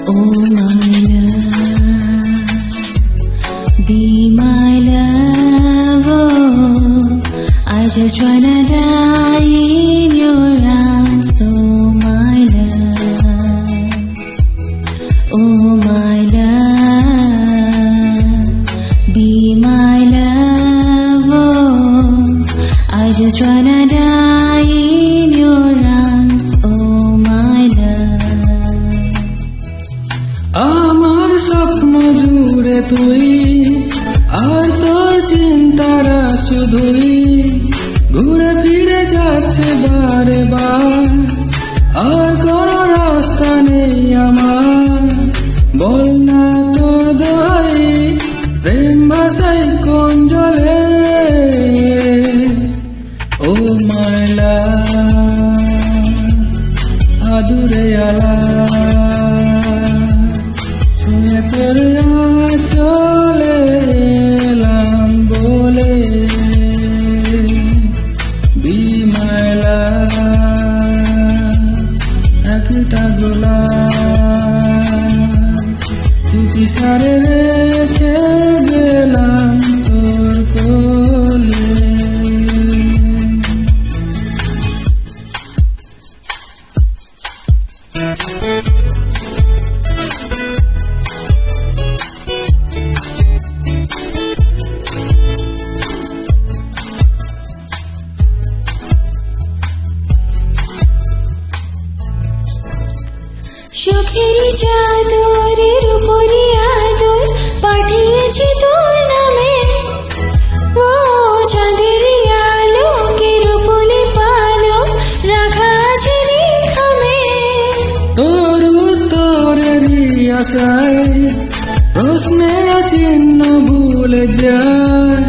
Oh my love, be my love, oh, I just wanna die in your arms, oh my love, oh my love, be my love, oh, I just wanna die in your arms, oh my love. আমার স্বপ্ন জুড়ে তুই আর তোর চিন্তারা শুধুই ঘুরে ফিরে যাচ্ছে বারে বার আর কোন রাস্তা নেই আমার বল না তোর দোহাই প্রেম ভাষাই কোন জলে ও মাইলা আদুরে আলা তোর চলে এলাম বলে বিমালা একটা গোলা তুই সারে রেখে গেলাম তোর কোলে সুখেরই চাদরের উপরে আদর পাঠিয়েছি তোর নামে ও চাঁদের আলোকের উপলে পালক রাখা আছে রেখামে তোর উত্তরেরই আশায় প্রশ্নের চিহ্ন ভুলে যায়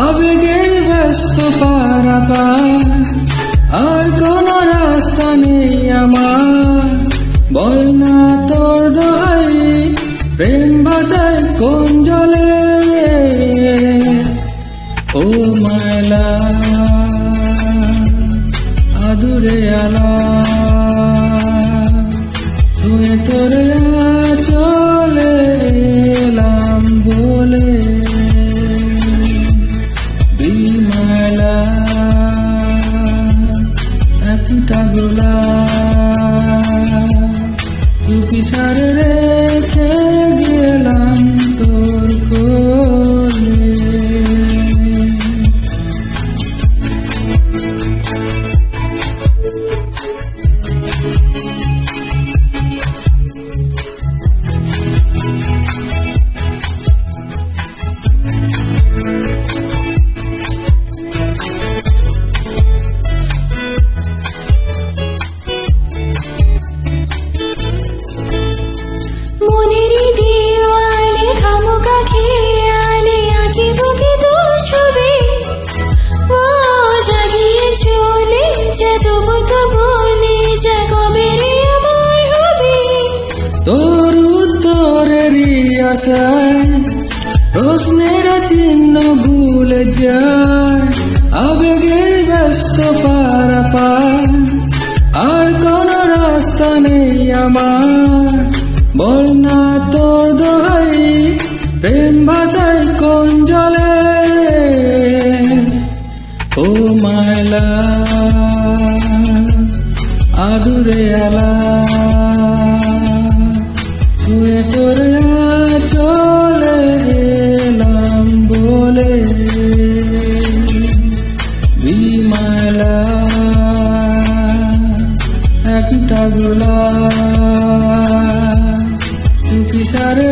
আবেগের ব্যস্ত পারাপার আর কোন রাস্তা নেই আমার বল না তোর দোহাই প্রেম ভাষায় কোন জলে ও মাইলা আদুরে আলা ছুঁয়ে তোর চলে এলাম বলে বিমালা একটা গোলা তুই সারে রেখে গেলাম তোর কোলে মনেরই দেওয়ালে খামোকা খেয়ে আনে আঁকি বুকে তোর ছবি ও জাগিয়ে চলে যা তবু তো বলে যা কবে রে আমার হবি তোর উত্তরেরই আশায় প্রশ্নের চিহ্ন ভুলে যায় আবেগের ব্যস্ত পারাপার আর কোন রাস্তা নেই আমার বল না তোর দোহাই প্রেম ভাষায় কোন জলে ও মাইলা আদুরে আলা ছুঁয়ে তোর চলে এলাম বলে বিমালা একটা গোলা তুই সারে